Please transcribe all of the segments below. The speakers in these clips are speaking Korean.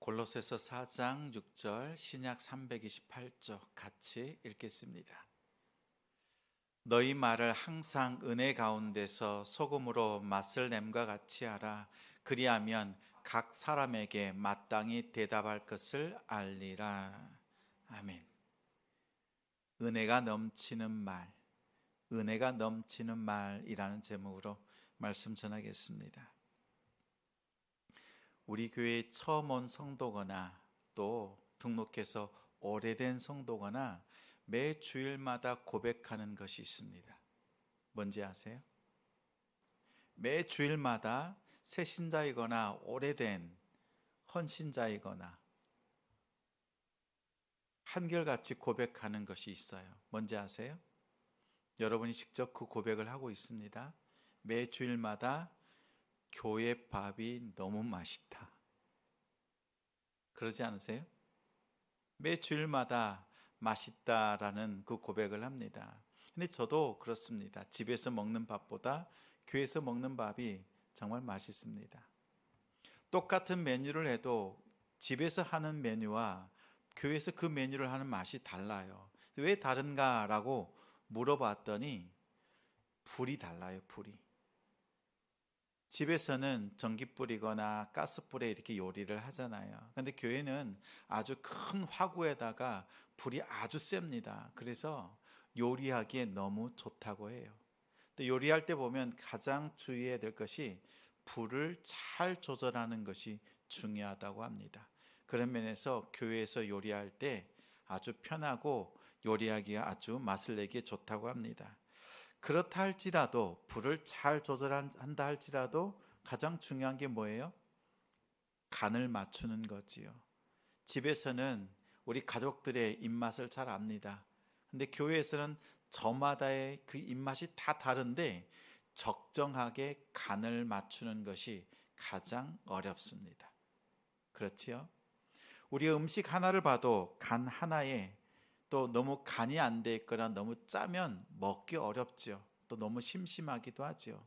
골로새서 4장 6절 신약 328쪽 같이 읽겠습니다. 너희 말을 항상 은혜 가운데서 소금으로 맛을 냄과 같이 하라. 그리하면 각 사람에게 마땅히 대답할 것을 알리라. 아멘. 은혜가 넘치는 말, 은혜가 넘치는 말이라는 제목으로 말씀 전하겠습니다. 우리 교회에 처음 온 성도거나 또 등록해서 오래된 성도거나 매 주일마다 고백하는 것이 있습니다. 뭔지 아세요? 매 주일마다 새 신자이거나 오래된 헌신자이거나 한결같이 고백하는 것이 있어요. 뭔지 아세요? 여러분이 직접 그 고백을 하고 있습니다. 매 주일마다 교회 밥이 너무 맛있다. 그러지 않으세요? 매 주일마다 맛있다라는 그 고백을 합니다. 근데 저도 그렇습니다. 집에서 먹는 밥보다 교회에서 먹는 밥이 정말 맛있습니다. 똑같은 메뉴를 해도 집에서 하는 메뉴와 교회에서 그 메뉴를 하는 맛이 달라요. 왜 다른가라고 물어봤더니 불이 달라요, 불이. 집에서는 전기 뿌리거나 가스 불에 이렇게 요리를 하잖아요. 근데 교회는 아주 큰 화구에다가 불이 아주 셉니다. 그래서 요리하기에 너무 좋다고 해요. 또 요리할 때 보면 가장 주의해야 될 것이 불을 잘 조절하는 것이 중요하다고 합니다. 그런 면에서 교회에서 요리할 때 아주 편하고 요리하기가 아주 맛을 내기에 좋다고 합니다. 그렇다 할지라도 불을 잘 조절한다 할지라도 가장 중요한 게 뭐예요? 간을 맞추는 거지요. 집에서는 우리 가족들의 입맛을 잘 압니다. 근데 교회에서는 저마다의 그 입맛이 다 다른데 적정하게 간을 맞추는 것이 가장 어렵습니다. 그렇지요? 우리 음식 하나를 봐도 간 하나에 또 너무 간이 안 돼 있거나 너무 짜면 먹기 어렵죠. 또 너무 심심하기도 하죠.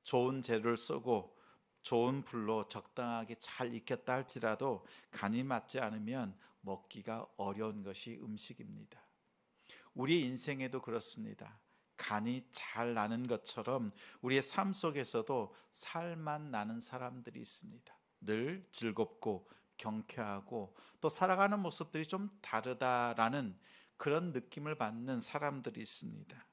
좋은 재료를 쓰고 좋은 불로 적당하게 잘 익혔다 할지라도 간이 맞지 않으면 먹기가 어려운 것이 음식입니다. 우리 인생에도 그렇습니다. 간이 잘 나는 것처럼 우리의 삶 속에서도 살맛 나는 사람들이 있습니다. 늘 즐겁고 경쾌하고 또 살아가는 모습들이 좀 다르다라는 그런 느낌을 받는 사람들이 있습니다.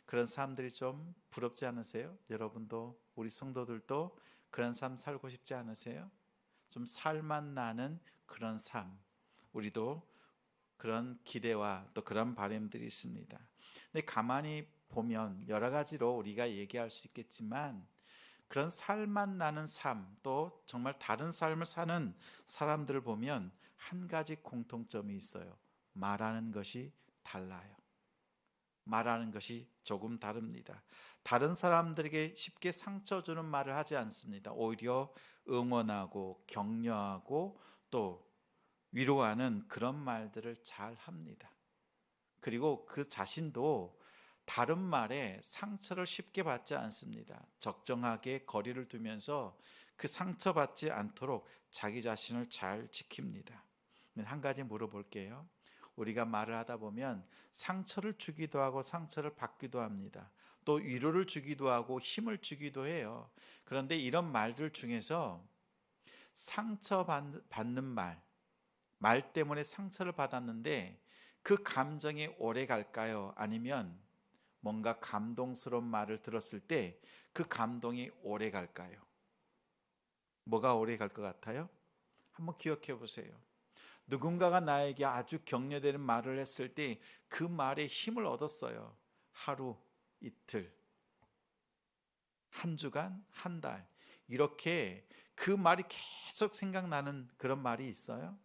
그런 사람들이 좀 부럽지 않으세요? 여러분도 우리 성도들도 그런 삶 살고 싶지 않으세요? 좀 살맛 나는 그런 삶, 우리도 그런 기대와 또 그런 바람들이 있습니다. 근데 가만히 보면 여러 가지로 우리가 얘기할 수 있겠지만 그런 살맛 나는 삶, 또 정말 다른 삶을 사는 사람들을 보면 한 가지 공통점이 있어요. 말하는 것이 달라요. 말하는 것이 조금 다릅니다. 다른 사람들에게 쉽게 상처 주는 말을 하지 않습니다. 오히려 응원하고 격려하고 또 위로하는 그런 말들을 잘 합니다. 그리고 그 자신도 다른 말에 상처를 쉽게 받지 않습니다. 적정하게 거리를 두면서 그 상처받지 않도록 자기 자신을 잘 지킵니다. 한 가지 물어볼게요. 우리가 말을 하다 보면 상처를 주기도 하고 상처를 받기도 합니다. 또 위로를 주기도 하고 힘을 주기도 해요. 그런데 이런 말들 중에서 상처받는 말 때문에 상처를 받았는데 그 감정이 오래 갈까요? 아니면 뭔가 감동스러운 말을 들었을 때 그 감동이 오래 갈까요? 뭐가 오래 갈 것 같아요? 한번 기억해 보세요. 누군가가 나에게 아주 격려되는 말을 했을 때 그 말에 힘을 얻었어요. 하루, 이틀, 한 주간, 한 달. 이렇게 그 말이 계속 생각나는 그런 말이 있어요?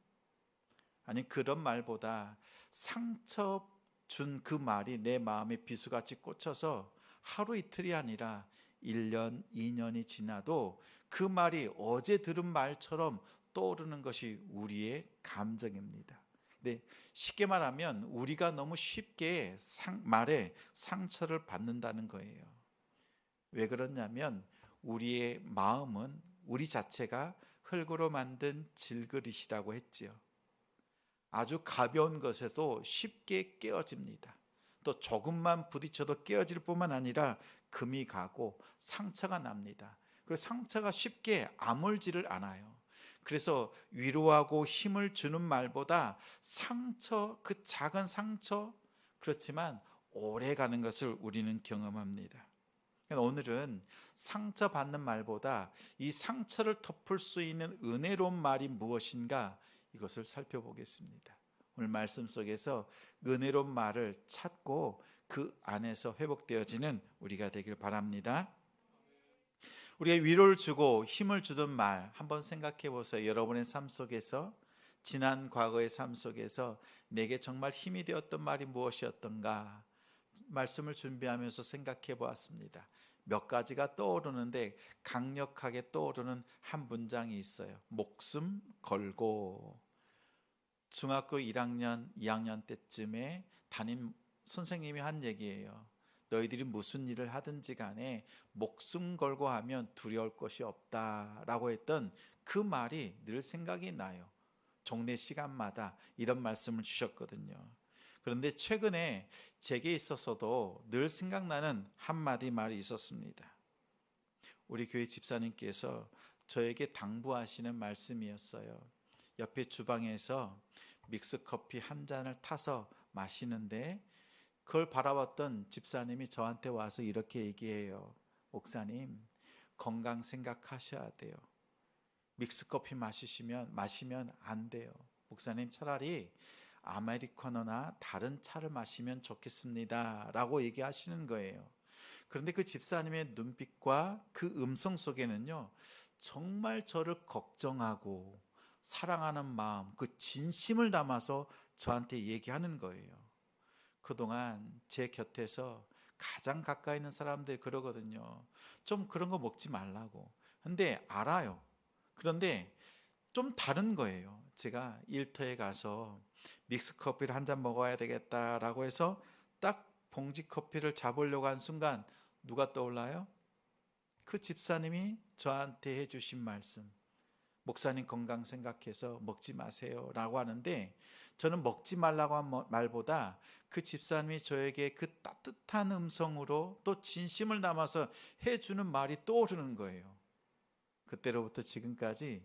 아니, 그런 말보다 상처 준 그 말이 내 마음에 비수같이 꽂혀서 하루 이틀이 아니라 1년, 2년이 지나도 그 말이 어제 들은 말처럼 떠오르는 것이 우리의 감정입니다. 근데 쉽게 말하면 우리가 너무 쉽게 말에 상처를 받는다는 거예요. 왜 그러냐면 우리의 마음은 우리 자체가 흙으로 만든 질그릇이라고 했지요. 아주 가벼운 것에도 쉽게 깨어집니다. 또 조금만 부딪혀도 깨어질 뿐만 아니라 금이 가고 상처가 납니다. 그리고 상처가 쉽게 아물지를 않아요. 그래서 위로하고 힘을 주는 말보다 상처, 그 작은 상처, 그렇지만 오래 가는 것을 우리는 경험합니다. 오늘은 상처받는 말보다 이 상처를 덮을 수 있는 은혜로운 말이 무엇인가, 이것을 살펴보겠습니다. 오늘 말씀 속에서 은혜로운 말을 찾고 그 안에서 회복되어지는 우리가 되길 바랍니다. 우리가 위로를 주고 힘을 주던 말 한번 생각해 보세요. 여러분의 삶 속에서, 지난 과거의 삶 속에서 내게 정말 힘이 되었던 말이 무엇이었던가, 말씀을 준비하면서 생각해 보았습니다. 몇 가지가 떠오르는데 강력하게 떠오르는 한 문장이 있어요. 목숨 걸고. 중학교 1학년, 2학년 때쯤에 담임 선생님이 한 얘기예요. 너희들이 무슨 일을 하든지 간에 목숨 걸고 하면 두려울 것이 없다라고 했던 그 말이 늘 생각이 나요. 종례 시간마다 이런 말씀을 주셨거든요. 그런데 최근에 제게 있어서도 늘 생각나는 한마디 말이 있었습니다. 우리 교회 집사님께서 저에게 당부하시는 말씀이었어요. 옆에 주방에서 믹스커피 한 잔을 타서 마시는데 그걸 바라봤던 집사님이 저한테 와서 이렇게 얘기해요. 목사님, 건강 생각하셔야 돼요. 믹스커피 마시면 안 돼요. 목사님, 차라리 아메리카노나 다른 차를 마시면 좋겠습니다 라고 얘기하시는 거예요. 그런데 그 집사님의 눈빛과 그 음성 속에는요, 정말 저를 걱정하고 사랑하는 마음, 그 진심을 담아서 저한테 얘기하는 거예요. 그동안 제 곁에서 가장 가까이 있는 사람들이 그러거든요. 좀 그런 거 먹지 말라고. 근데 알아요. 그런데 좀 다른 거예요. 제가 일터에 가서 믹스커피를 한 잔 먹어야 되겠다라고 해서 딱 봉지 커피를 잡으려고 한 순간 누가 떠올라요? 그 집사님이 저한테 해주신 말씀. 목사님 건강 생각해서 먹지 마세요 라고 하는데, 저는 먹지 말라고 한 말보다 그 집사님이 저에게 그 따뜻한 음성으로 또 진심을 담아서 해주는 말이 떠오르는 거예요. 그때로부터 지금까지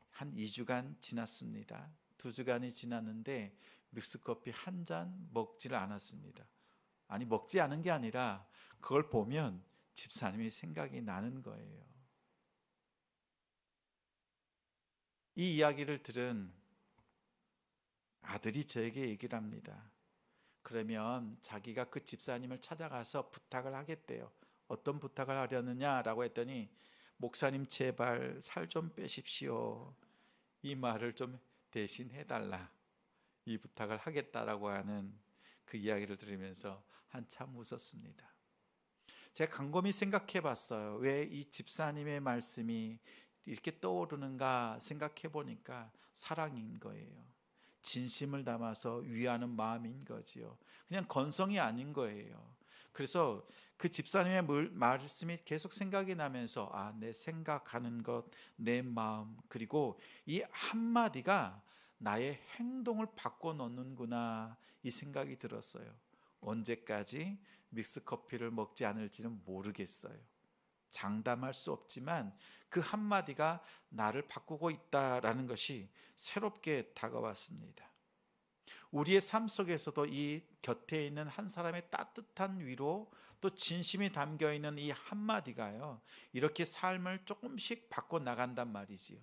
한 2주간 지났습니다. 2주간이 지났는데 믹스커피 한 잔 먹지를 않았습니다. 아니, 먹지 않은 게 아니라 그걸 보면 집사님이 생각이 나는 거예요. 이 이야기를 들은 아들이 저에게 얘기를 합니다. 그러면 자기가 그 집사님을 찾아가서 부탁을 하겠대요. 어떤 부탁을 하려느냐라고 했더니, 목사님 제발 살 좀 빼십시오. 이 말을 좀 대신 해달라. 이 부탁을 하겠다라고 하는 그 이야기를 들으면서 한참 웃었습니다. 제가 곰곰이 생각해 봤어요. 왜 이 집사님의 말씀이 이렇게 떠오르는가 생각해 보니까 사랑인 거예요. 진심을 담아서 위하는 마음인 거지요. 그냥 건성이 아닌 거예요. 그래서 그 집사님의 말씀이 계속 생각이 나면서, 내 생각하는 것, 내 마음, 그리고 이 한마디가 나의 행동을 바꿔놓는구나, 이 생각이 들었어요. 언제까지 믹스커피를 먹지 않을지는 모르겠어요. 장담할 수 없지만 그 한마디가 나를 바꾸고 있다라는 것이 새롭게 다가왔습니다. 우리의 삶 속에서도 이 곁에 있는 한 사람의 따뜻한 위로, 또 진심이 담겨있는 이 한마디가요, 이렇게 삶을 조금씩 바꿔나간단 말이지요.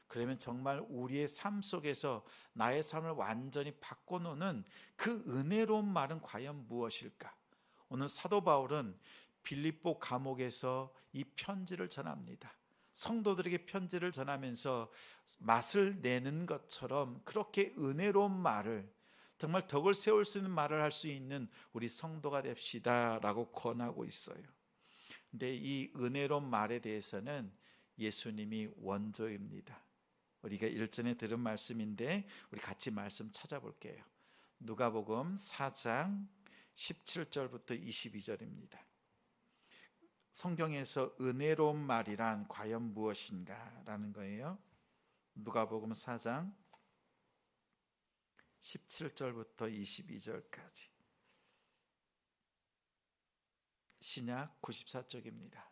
그러면 정말 우리의 삶 속에서 나의 삶을 완전히 바꿔놓는 그 은혜로운 말은 과연 무엇일까? 오늘 사도 바울은 빌립보 감옥에서 이 편지를 전합니다. 성도들에게 편지를 전하면서 맛을 내는 것처럼 그렇게 은혜로운 말을, 정말 덕을 세울 수 있는 말을 할 수 있는 우리 성도가 됩시다라고 권하고 있어요. 근데 이 은혜로운 말에 대해서는 예수님이 원조입니다. 우리가 일전에 들은 말씀인데 우리 같이 말씀 찾아볼게요. 누가복음 4장 17절부터 22절입니다. 성경에서 은혜로운 말이란 과연 무엇인가 라는 거예요. 누가복음 4장 17절부터 22절까지 신약 94쪽입니다.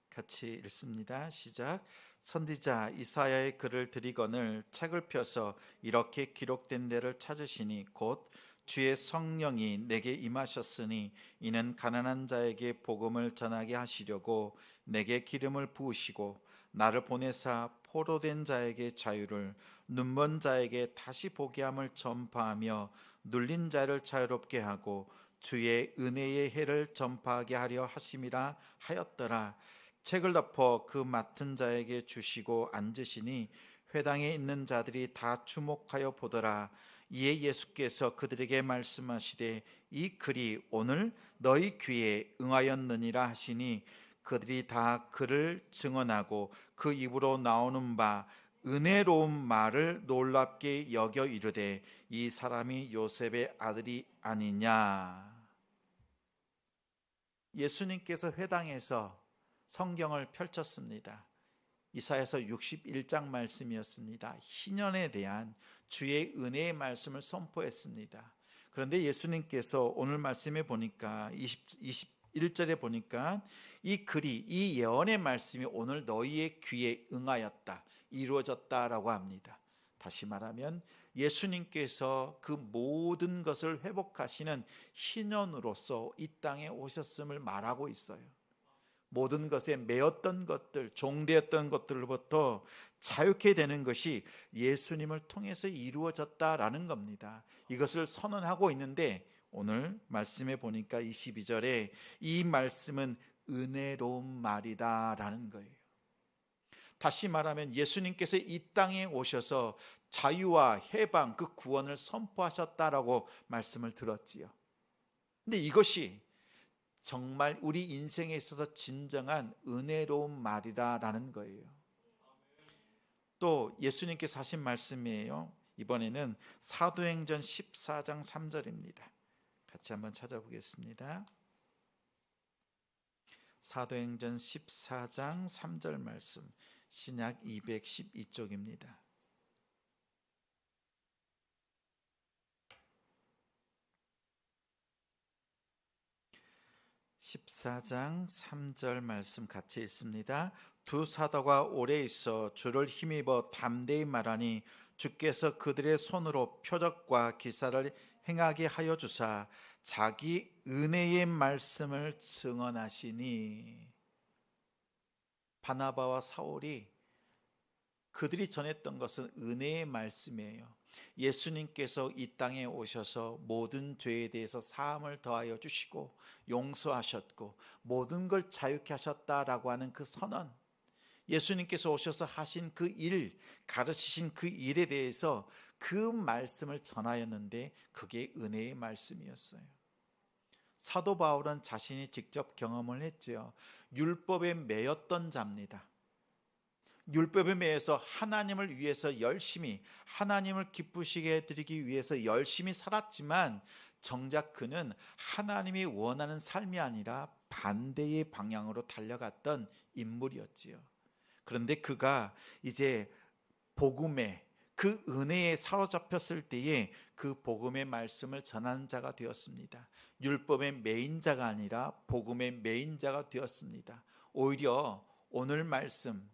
같이 읽습니다. 시작. 선지자 이사야의 글을 드리거늘 책을 펴서 이렇게 기록된 데를 찾으시니 곧 주의 성령이 내게 임하셨으니 이는 가난한 자에게 복음을 전하게 하시려고 내게 기름을 부으시고 나를 보내사 포로된 자에게 자유를 눈먼 자에게 다시 보게 함을 전파하며 눌린 자를 자유롭게 하고 주의 은혜의 해를 전파하게 하려 하심이라 하였더라. 책을 덮어 그 맡은 자에게 주시고 앉으시니 회당에 있는 자들이 다 주목하여 보더라. 이에 예수께서 그들에게 말씀하시되 이 글이 오늘 너희 귀에 응하였느니라 하시니 그들이 다 그를 증언하고 그 입으로 나오는 바 은혜로운 말을 놀랍게 여겨 이르되 이 사람이 요셉의 아들이 아니냐. 예수님께서 회당에서 성경을 펼쳤습니다. 이사야서 61장 말씀이었습니다. 희년에 대한 주의 은혜의 말씀을 선포했습니다. 그런데 예수님께서 오늘 말씀에 보니까 21절에 보니까 이 글이, 이 예언의 말씀이 오늘 너희의 귀에 응하였다, 이루어졌다라고 합니다. 다시 말하면 예수님께서 그 모든 것을 회복하시는 희년으로서 이 땅에 오셨음을 말하고 있어요. 모든 것에 매였던 것들, 종되었던 것들로부터 자유케 되는 것이 예수님을 통해서 이루어졌다라는 겁니다. 이것을 선언하고 있는데 오늘 말씀에 보니까 22절에 이 말씀은 은혜로운 말이다라는 거예요. 다시 말하면 예수님께서 이 땅에 오셔서 자유와 해방, 그 구원을 선포하셨다라고 말씀을 들었지요. 근데 이것이 정말 우리 인생에 있어서 진정한 은혜로운 말이다라는 거예요. 또 예수님께서 하신 말씀이에요. 이번에는 사도행전 14장 3절입니다. 같이 한번 찾아보겠습니다. 사도행전 14장 3절 말씀, 신약 212쪽입니다. (14장 3절) 말씀 같이 읽습니다. 두 사도가 오래 있어 주를 힘입어 담대히 말하니 주께서 그들의 손으로 표적과 기사를 행하게 하여 주사 자기 은혜의 말씀을 증언하시니. 바나바와 사울이 그들이 전했던 것은 은혜의 말씀이에요. 예수님께서 이 땅에 오셔서 모든 죄에 대해서 사함을 더하여 주시고 용서하셨고 모든 걸 자유케 하셨다라고 하는 그 선언, 예수님께서 오셔서 하신 그 일, 가르치신 그 일에 대해서 그 말씀을 전하였는데 그게 은혜의 말씀이었어요. 사도 바울은 자신이 직접 경험을 했지요. 율법에 매였던 자입니다. 율법에 매여서 하나님을 위해서 열심히, 하나님을 기쁘시게 해드리기 위해서 열심히 살았지만 정작 그는 하나님이 원하는 삶이 아니라 반대의 방향으로 달려갔던 인물이었지요. 그런데 그가 이제 복음에, 그 은혜에 사로잡혔을 때에 그 복음의 말씀을 전하는 자가 되었습니다. 율법의 매인 자가 아니라 복음의 매인 자가 되었습니다. 오히려 오늘 말씀,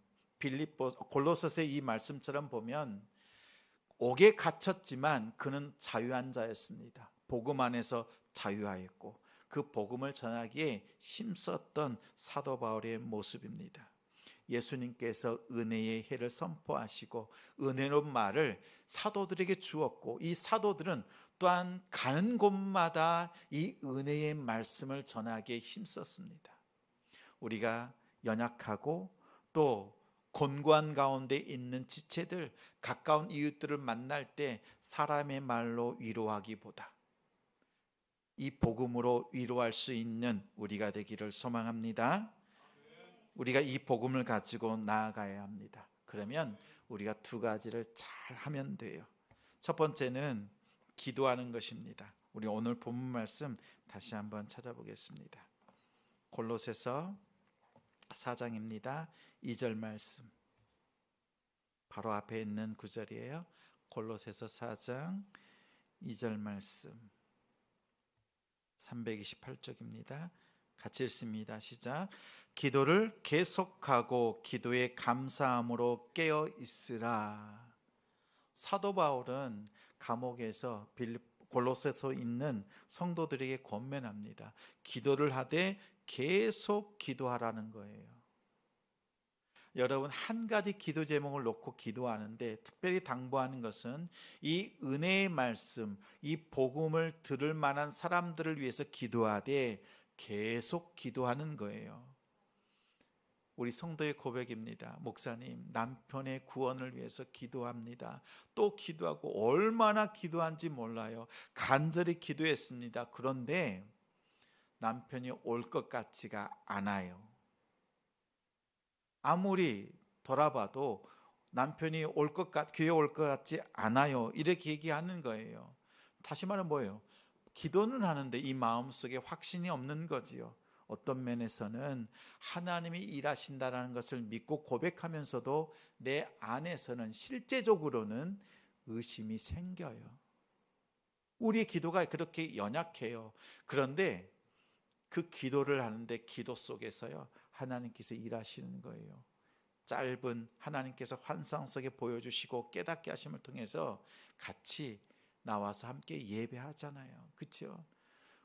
골로새서의 이 말씀처럼 보면 옥에 갇혔지만 그는 자유한 자였습니다. 복음 안에서 자유하였고 그 복음을 전하기에 힘썼던 사도 바울의 모습입니다. 예수님께서 은혜의 해를 선포하시고 은혜로운 말을 사도들에게 주었고 이 사도들은 또한 가는 곳마다 이 은혜의 말씀을 전하기에 힘썼습니다. 우리가 연약하고 또 곤고한 가운데 있는 지체들, 가까운 이웃들을 만날 때 사람의 말로 위로하기보다 이 복음으로 위로할 수 있는 우리가 되기를 소망합니다. 우리가 이 복음을 가지고 나아가야 합니다. 그러면 우리가 두 가지를 잘 하면 돼요. 첫 번째는 기도하는 것입니다. 우리 오늘 본문 말씀 다시 한번 찾아보겠습니다. 골로새서 4장입니다. 2절 말씀. 바로 앞에 있는 구절이에요. 골로새서 4장 2절 말씀. 328쪽입니다. 같이 읽습니다. 시작. 기도를 계속하고 기도에 감사함으로 깨어 있으라. 사도 바울은 감옥에서 골로새서 있는 성도들에게 권면합니다. 기도를 하되 계속 기도하라는 거예요. 여러분, 한 가지 기도 제목을 놓고 기도하는데 특별히 당부하는 것은 이 은혜의 말씀, 이 복음을 들을 만한 사람들을 위해서 기도하되 계속 기도하는 거예요. 우리 성도의 고백입니다. 목사님, 남편의 구원을 위해서 기도합니다. 또 기도하고 얼마나 기도한지 몰라요. 간절히 기도했습니다. 그런데 남편이 올 것 같지가 않아요. 아무리 돌아봐도 남편이 교회 올 것 같지 않아요. 이렇게 얘기하는 거예요. 다시 말하면 뭐예요? 기도는 하는데 이 마음속에 확신이 없는 거지요. 어떤 면에서는 하나님이 일하신다는 것을 믿고 고백하면서도 내 안에서는 실제적으로는 의심이 생겨요. 우리의 기도가 그렇게 연약해요. 그런데 그 기도를 하는데 기도 속에서요, 하나님께서 일하시는 거예요. 짧은 하나님께서 환상 속에 보여주시고 깨닫게 하심을 통해서 같이 나와서 함께 예배하잖아요. 그렇죠?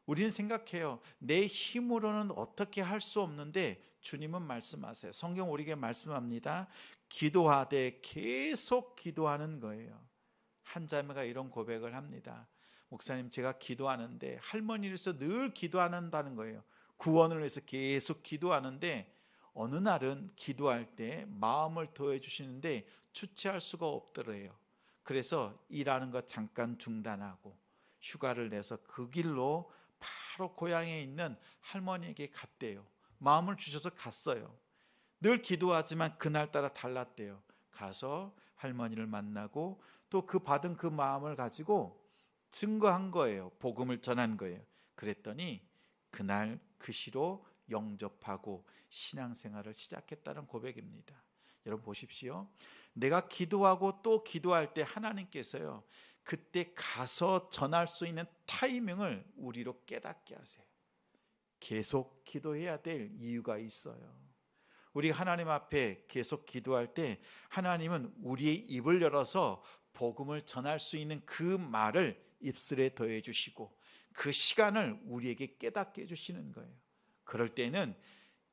우리는 생각해요. 내 힘으로는 어떻게 할 수 없는데 주님은 말씀하세요. 성경 우리에게 말씀합니다. 기도하되 계속 기도하는 거예요. 한 자매가 이런 고백을 합니다. 목사님, 제가 기도하는데 할머니를 위해서 늘 기도한다는 거예요. 구원을 위해서 계속 기도하는데 어느 날은 기도할 때 마음을 도해 주시는데 주체할 수가 없더래요. 그래서 일하는 것 잠깐 중단하고 휴가를 내서 그 길로 바로 고향에 있는 할머니에게 갔대요. 마음을 주셔서 갔어요. 늘 기도하지만 그날따라 달랐대요. 가서 할머니를 만나고 또 그 받은 그 마음을 가지고 증거한 거예요. 복음을 전한 거예요. 그랬더니 그날 그 시로 영접하고 신앙생활을 시작했다는 고백입니다. 여러분 보십시오. 내가 기도하고 또 기도할 때 하나님께서요, 그때 가서 전할 수 있는 타이밍을 우리로 깨닫게 하세요. 계속 기도해야 될 이유가 있어요. 우리 하나님 앞에 계속 기도할 때 하나님은 우리의 입을 열어서 복음을 전할 수 있는 그 말을 입술에 더해 주시고 그 시간을 우리에게 깨닫게 해주시는 거예요. 그럴 때는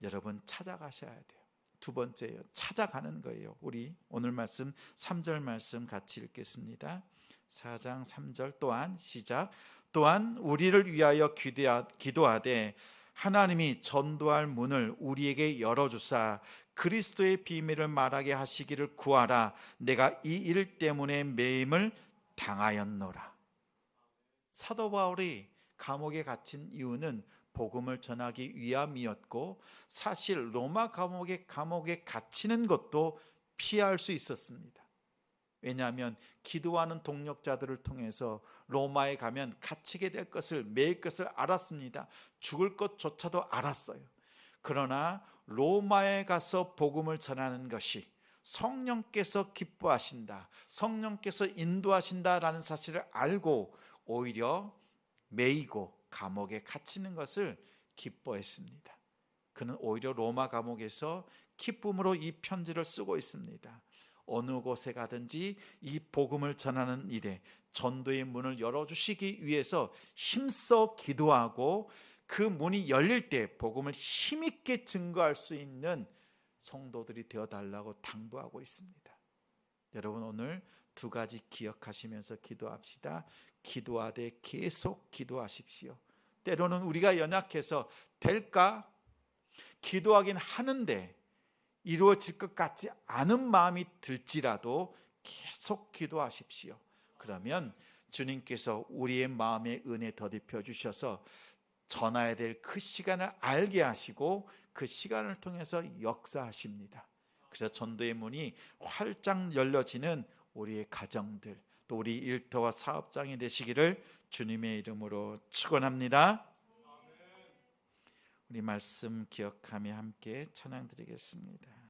여러분 찾아가셔야 돼요. 두 번째요, 찾아가는 거예요. 우리 오늘 말씀 3절 말씀 같이 읽겠습니다. 4장 3절 또한 시작. 또한 우리를 위하여 기도하되 하나님이 전도할 문을 우리에게 열어주사 그리스도의 비밀을 말하게 하시기를 구하라. 내가 이 일 때문에 매임을 당하였노라. 사도 바울이 감옥에 갇힌 이유는 복음을 전하기 위함이었고 사실 로마 감옥에 갇히는 것도 피할 수 있었습니다. 왜냐하면 기도하는 동력자들을 통해서 로마에 가면 갇히게 될 것을, 매일 것을 알았습니다. 죽을 것조차도 알았어요. 그러나 로마에 가서 복음을 전하는 것이 성령께서 기뻐하신다, 성령께서 인도하신다라는 사실을 알고 오히려 매이고 감옥에 갇히는 것을 기뻐했습니다. 그는 오히려 로마 감옥에서 기쁨으로 이 편지를 쓰고 있습니다. 어느 곳에 가든지 이 복음을 전하는 일에 전도의 문을 열어주시기 위해서 힘써 기도하고 그 문이 열릴 때 복음을 힘있게 증거할 수 있는 성도들이 되어달라고 당부하고 있습니다. 여러분 오늘 두 가지 기억하시면서 기도합시다. 기도하되 계속 기도하십시오. 때로는 우리가 연약해서 될까? 기도하긴 하는데 이루어질 것 같지 않은 마음이 들지라도 계속 기도하십시오. 그러면 주님께서 우리의 마음에 은혜 더딥혀 주셔서 전해야 될 그 시간을 알게 하시고 그 시간을 통해서 역사하십니다. 그래서 전도의 문이 활짝 열려지는 우리의 가정들, 또 우리 일터와 사업장이 되시기를 주님의 이름으로 축원합니다. 우리 말씀 기억하며 함께 찬양 드리겠습니다.